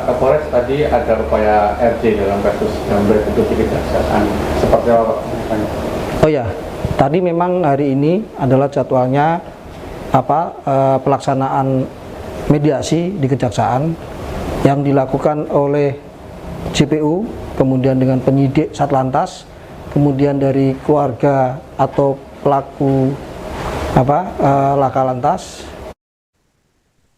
Pak Kapolres tadi ada upaya RJ dalam kasus jambret itu di kejaksaan. Seperti apa Pak? Oh ya, tadi memang hari ini adalah jadwalnya pelaksanaan mediasi di kejaksaan yang dilakukan oleh JPU, kemudian dengan penyidik Satlantas, kemudian dari keluarga atau pelaku laka lantas.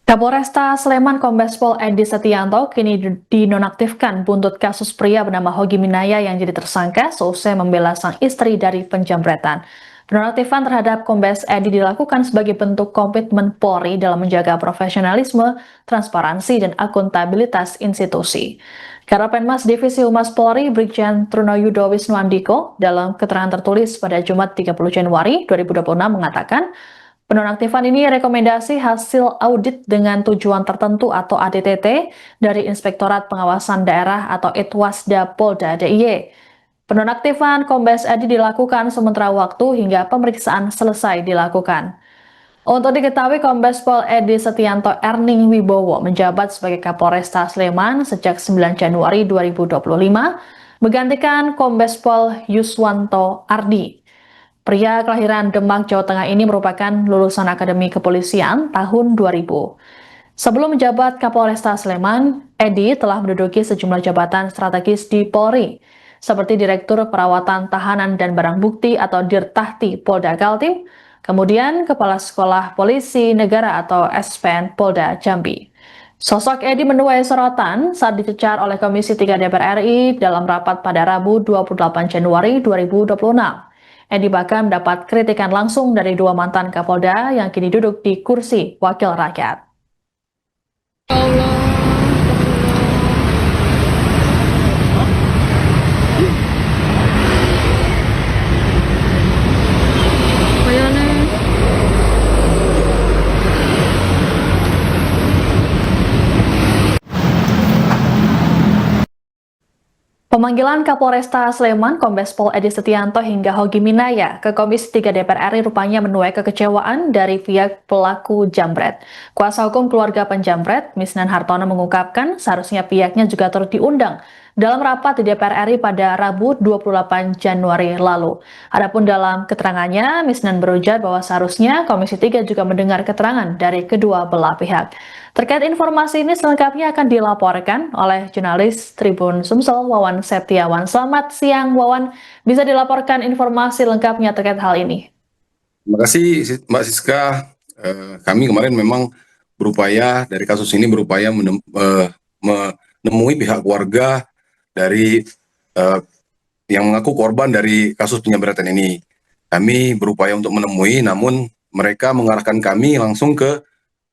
Kapolresta Sleman Kombes Pol Edi Setianto kini dinonaktifkan buntut kasus pria bernama Hogi Minaya yang jadi tersangka seusai membela sang istri dari penjambretan. Penonaktifan terhadap Kombes Edi dilakukan sebagai bentuk komitmen Polri dalam menjaga profesionalisme, transparansi, dan akuntabilitas institusi. Karopenmas Divisi Humas Polri Brigjen Trunoyudo Wisnuandiko dalam keterangan tertulis pada Jumat 30 Januari 2026 mengatakan, penonaktifan ini rekomendasi hasil audit dengan tujuan tertentu atau ADTT dari Inspektorat Pengawasan Daerah atau Itwasda Polda DIY. Penonaktifan Kombes Edi dilakukan sementara waktu hingga pemeriksaan selesai dilakukan. Untuk diketahui, Kombes Pol Edi Setianto Erning Wibowo menjabat sebagai Kapolresta Sleman sejak 9 Januari 2025, menggantikan Kombes Pol Yuswanto Ardi. Pria kelahiran Demak, Jawa Tengah ini merupakan lulusan Akademi Kepolisian tahun 2000. Sebelum menjabat Kapolresta Sleman, Edi telah menduduki sejumlah jabatan strategis di Polri, seperti Direktur Perawatan Tahanan dan Barang Bukti atau Dirtahti Polda Kaltim, kemudian Kepala Sekolah Polisi Negara atau SPN Polda Jambi. Sosok Edi menuai sorotan saat dicecar oleh Komisi 3 DPR RI dalam rapat pada Rabu 28 Januari 2026. Edi bahkan mendapat kritikan langsung dari dua mantan Kapolda yang kini duduk di kursi wakil rakyat. Pemanggilan Kapolresta Sleman Kombes Pol Edi Setianto hingga Hogi Minaya ke Komisi 3 DPR RI rupanya menuai kekecewaan dari pihak pelaku jambret. Kuasa hukum keluarga penjambret, Misnan Hartono, mengungkapkan seharusnya pihaknya juga turut diundang dalam rapat di DPR RI pada Rabu 28 Januari lalu. Adapun dalam keterangannya, Misnan berujar bahwa seharusnya Komisi 3 juga mendengar keterangan dari kedua belah pihak. Terkait informasi ini selengkapnya akan dilaporkan oleh jurnalis Tribun Sumsel Wawan Septiawan. Selamat siang Wawan, bisa dilaporkan informasi lengkapnya terkait hal ini? Terima kasih Mbak Siska. Kami kemarin memang berupaya dari kasus ini menemui pihak keluarga dari yang mengaku korban dari kasus penjambretan ini. Kami berupaya untuk menemui, namun mereka mengarahkan kami langsung ke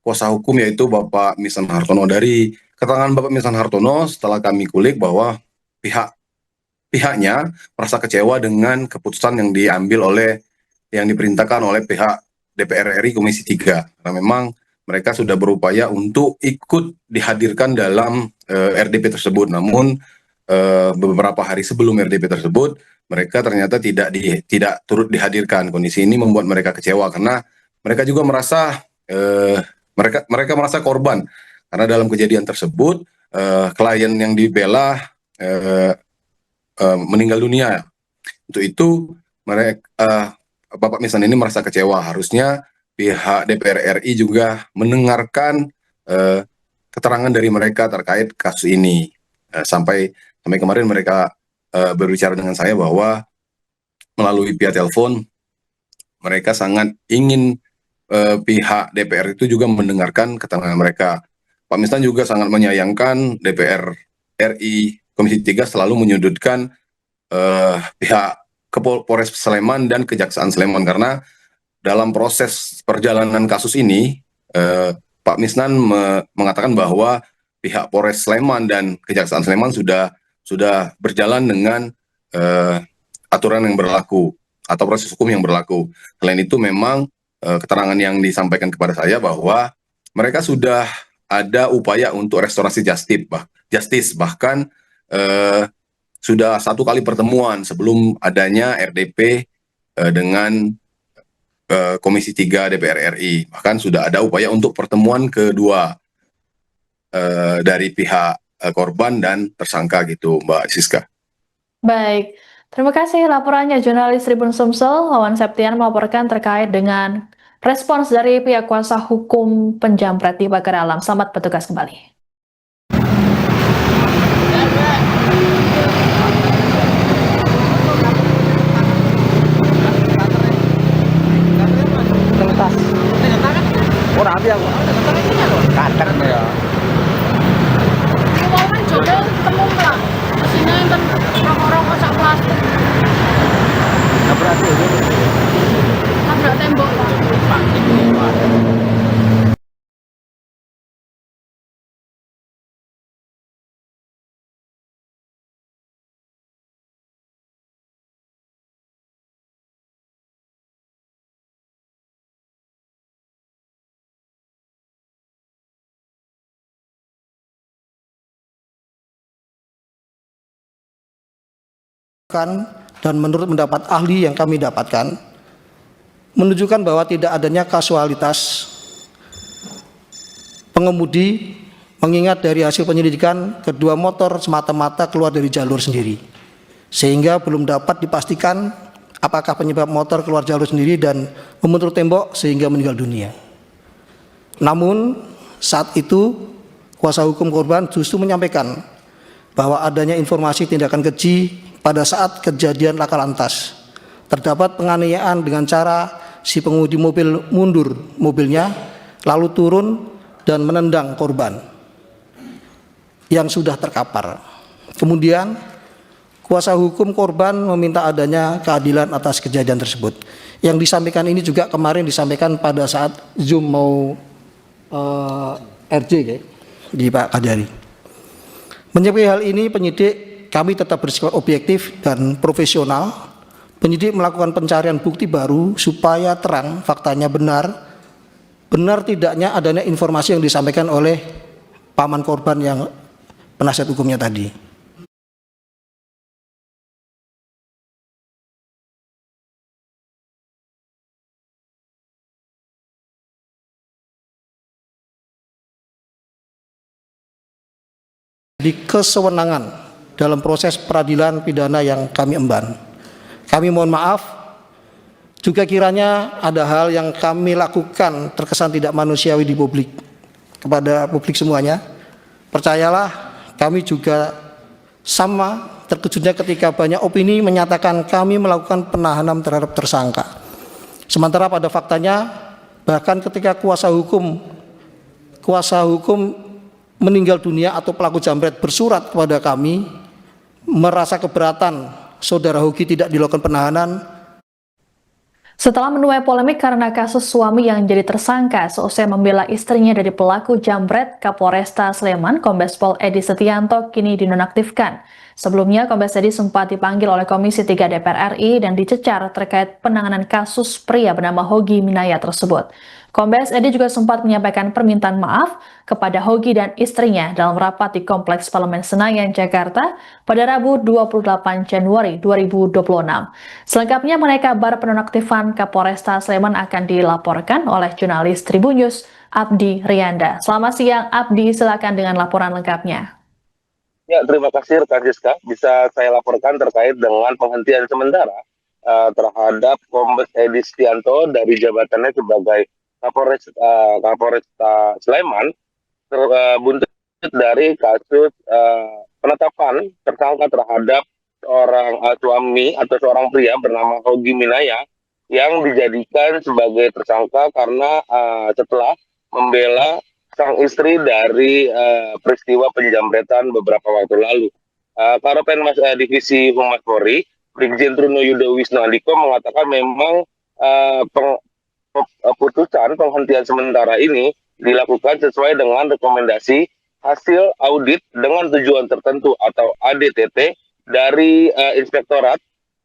kuasa hukum yaitu Bapak Misnan Hartono. Dari keterangan Bapak Misnan Hartono setelah kami kulik bahwa pihaknya merasa kecewa dengan keputusan yang diperintahkan oleh pihak DPR RI Komisi 3. Karena memang mereka sudah berupaya untuk ikut dihadirkan dalam RDP tersebut. Namun beberapa hari sebelum RDP tersebut, mereka ternyata tidak turut dihadirkan. Kondisi ini membuat mereka kecewa karena mereka juga merasa mereka merasa korban karena dalam kejadian tersebut klien yang dibela meninggal dunia. Untuk itu Bapak Misnan ini merasa kecewa. Harusnya pihak DPR RI juga mendengarkan keterangan dari mereka terkait kasus ini. Sampai kemarin mereka berbicara dengan saya bahwa melalui via telepon mereka sangat ingin pihak DPR itu juga mendengarkan keterangan mereka. Pak Misnan juga sangat menyayangkan DPR RI Komisi 3 selalu menyudutkan pihak Polres Sleman dan Kejaksaan Sleman, karena dalam proses perjalanan kasus ini Pak Misnan mengatakan bahwa pihak Polres Sleman dan Kejaksaan Sleman sudah berjalan dengan aturan yang berlaku atau proses hukum yang berlaku. Selain itu memang keterangan yang disampaikan kepada saya bahwa mereka sudah ada upaya untuk restorasi justice, bahkan sudah 1 kali pertemuan sebelum adanya RDP dengan Komisi 3 DPR RI. Bahkan sudah ada upaya untuk pertemuan kedua dari pihak korban dan tersangka gitu, Mbak Siska. Baik, terima kasih laporannya jurnalis Tribun Sumsel, Wawan Septian melaporkan terkait dengan respons dari pihak kuasa hukum penjamret di Pagar Alam. Selamat bertugas kembali. Oh, nanti aku kadang ya. Mau kan jodoh temu lah. Sini kan rokok-rokok sak plastik. Nabrak itu. Nabrak tembok lah. Dan menurut pendapat ahli yang kami dapatkan menunjukkan bahwa tidak adanya kasualitas pengemudi, mengingat dari hasil penyelidikan kedua motor semata-mata keluar dari jalur sendiri, sehingga belum dapat dipastikan apakah penyebab motor keluar jalur sendiri dan membentur tembok sehingga meninggal dunia. Namun saat itu kuasa hukum korban justru menyampaikan bahwa adanya informasi tindakan keji pada saat kejadian laka lantas. Terdapat penganiayaan dengan cara si pengemudi mobil mundur mobilnya, lalu turun dan menendang korban yang sudah terkapar. Kemudian kuasa hukum korban meminta adanya keadilan atas kejadian tersebut. Yang disampaikan ini juga kemarin disampaikan pada saat Zoom mau RJ di Pak Kadari. Menyikapi hal ini, penyidik kami tetap bersifat objektif dan profesional. Penyidik melakukan pencarian bukti baru supaya terang faktanya benar tidaknya adanya informasi yang disampaikan oleh paman korban yang penasihat hukumnya tadi. Di kesewenangan dalam proses peradilan pidana yang kami emban. Kami mohon maaf juga kiranya ada hal yang kami lakukan terkesan tidak manusiawi di publik, kepada publik semuanya. Percayalah, kami juga sama terkejutnya ketika banyak opini menyatakan kami melakukan penahanan terhadap tersangka. Sementara pada faktanya, bahkan ketika kuasa hukum meninggal dunia atau pelaku jambret bersurat kepada kami merasa keberatan saudara Hogi tidak dilakukan penahanan. Setelah menuai polemik karena kasus suami yang jadi tersangka seusai membela istrinya dari pelaku jambret, Kapolresta Sleman, Kombes Pol Edi Setianto kini dinonaktifkan. Sebelumnya, Kombes Edi sempat dipanggil oleh Komisi 3 DPR RI dan dicecar terkait penanganan kasus pria bernama Hogi Minaya tersebut. Kombes Edi juga sempat menyampaikan permintaan maaf kepada Hogi dan istrinya dalam rapat di Kompleks Parlemen Senayan, Jakarta pada Rabu 28 Januari 2026. Selengkapnya mengenai kabar penonaktifan Kapolresta Sleman akan dilaporkan oleh jurnalis Tribun News Abdi Rianda. Selamat siang Abdi, silakan dengan laporan lengkapnya. Ya, terima kasih rekan Rizka. Bisa saya laporkan terkait dengan penghentian sementara terhadap Kombes Edi Setianto dari jabatannya sebagai Kapolresta Sleman buntut dari kasus penetapan tersangka terhadap seorang suami atau seorang pria bernama Hogi Minaya yang dijadikan sebagai tersangka karena setelah membela sang istri dari peristiwa penjambretan beberapa waktu lalu. Karopenmas Divisi Humas Polri, Brigjen Truno Yudo Wisnu Andiko mengatakan memang putusan penghentian sementara ini dilakukan sesuai dengan rekomendasi hasil audit dengan tujuan tertentu atau ADTT dari Inspektorat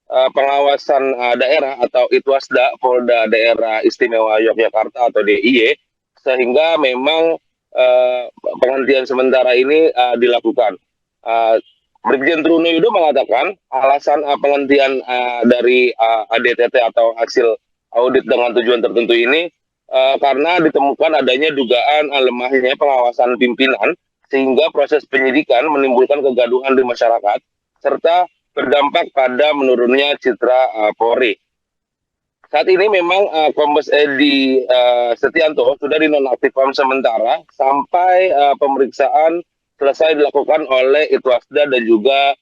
Pengawasan Daerah atau Itwasda Polda Daerah Istimewa Yogyakarta atau DIY, sehingga memang penghentian sementara ini dilakukan. Brigjen Truno Yudo mengatakan alasan penghentian dari ADTT atau hasil audit dengan tujuan tertentu ini karena ditemukan adanya dugaan lemahnya pengawasan pimpinan sehingga proses penyidikan menimbulkan kegaduhan di masyarakat serta berdampak pada menurunnya citra Polri. Saat ini memang Kombes Edi Setianto sudah dinonaktifkan sementara sampai pemeriksaan selesai dilakukan oleh Itwasda dan juga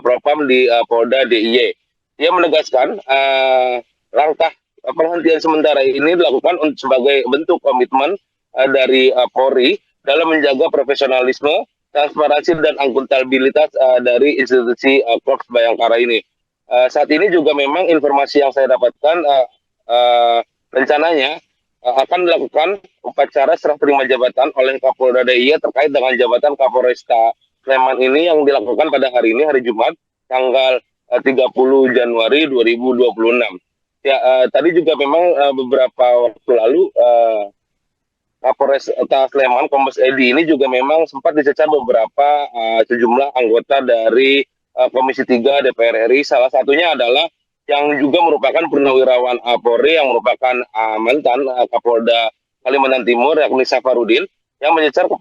Propam di Polda DIY. Dia menegaskan langkah penghentian sementara ini dilakukan sebagai bentuk komitmen dari Polri dalam menjaga profesionalisme, transparansi dan akuntabilitas dari institusi Korps Bayangkara ini. Saat ini juga memang informasi yang saya dapatkan rencananya akan dilakukan upacara serah terima jabatan oleh Kapolda DIY terkait dengan jabatan Kapolresta Sleman ini yang dilakukan pada hari ini, hari Jumat, tanggal 30 Januari 2026. Ya, tadi juga memang beberapa waktu lalu Kapolresta Sleman, Kombes Edi ini juga memang sempat dicecar beberapa sejumlah anggota dari Komisi 3 DPR RI, salah satunya adalah yang juga merupakan purnawirawan Polri yang merupakan mantan Kapolda Kalimantan Timur, yakni Safarudin, yang mencecar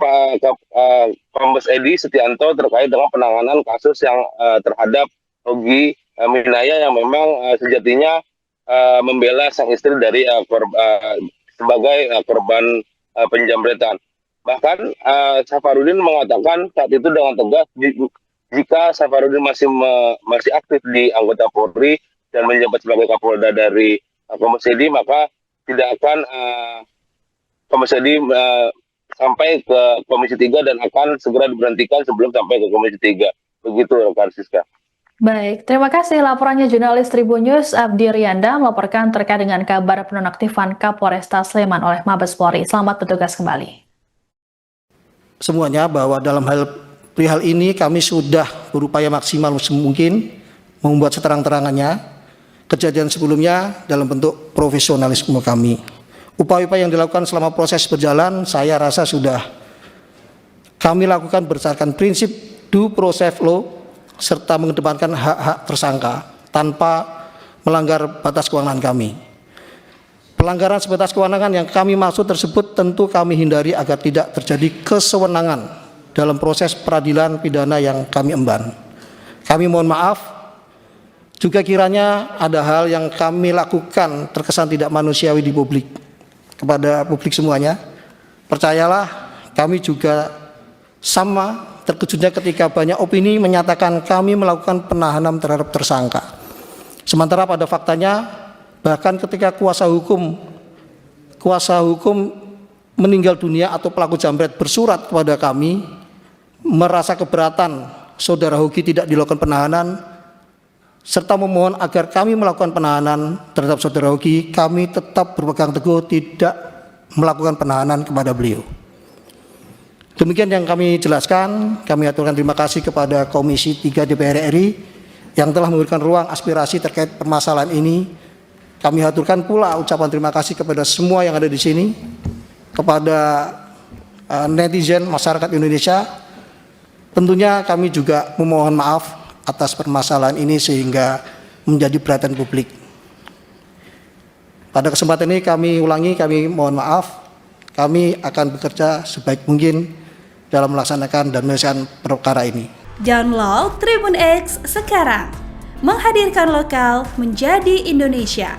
Kombes Edi Setianto terkait dengan penanganan kasus yang terhadap Hogi Minaya yang memang sejatinya membela sang istri dari sebagai korban penjamretan. Bahkan Safarudin mengatakan saat itu dengan tegas, jika Safarudin masih aktif di anggota Polri dan menjabat sebagai Kapolda dari Kombes Edi, maka tidak akan Kombes Edi sampai ke Komisi 3 dan akan segera diberhentikan sebelum sampai ke Komisi 3. Begitu, rekan Siska. Baik, terima kasih laporannya jurnalis Tribun News Abdi Riyanda melaporkan terkait dengan kabar penonaktifan Kapolresta Sleman oleh Mabes Polri. Selamat bertugas kembali. Semuanya bahwa dalam perihal ini kami sudah berupaya maksimal mungkin membuat seterang-terangannya kejadian sebelumnya dalam bentuk profesionalisme kami. Upaya-upaya yang dilakukan selama proses berjalan saya rasa sudah kami lakukan berdasarkan prinsip due process law serta mengedepankan hak-hak tersangka tanpa melanggar batas kewenangan kami. Pelanggaran sebatas kewenangan yang kami maksud tersebut tentu kami hindari agar tidak terjadi kesewenangan dalam proses peradilan pidana yang kami emban. Kami mohon maaf juga kiranya ada hal yang kami lakukan terkesan tidak manusiawi di publik. Kepada publik semuanya, percayalah kami juga sama terkejutnya ketika banyak opini menyatakan kami melakukan penahanan terhadap tersangka. Sementara pada faktanya bahkan ketika kuasa hukum meninggal dunia atau pelaku jambret bersurat kepada kami merasa keberatan saudara Hogi tidak dilakukan penahanan serta memohon agar kami melakukan penahanan terhadap saudara Hogi, kami tetap berpegang teguh tidak melakukan penahanan kepada beliau. Demikian yang kami jelaskan. Kami aturkan terima kasih kepada Komisi 3 DPR RI yang telah memberikan ruang aspirasi terkait permasalahan ini. Kami aturkan pula ucapan terima kasih kepada semua yang ada di sini, kepada netizen masyarakat Indonesia. Tentunya kami juga memohon maaf atas permasalahan ini sehingga menjadi perhatian publik. Pada kesempatan ini kami ulangi, kami mohon maaf. Kami akan bekerja sebaik mungkin dalam melaksanakan dan menyelesaikan perkara ini. Download Tribun X sekarang, menghadirkan lokal menjadi Indonesia.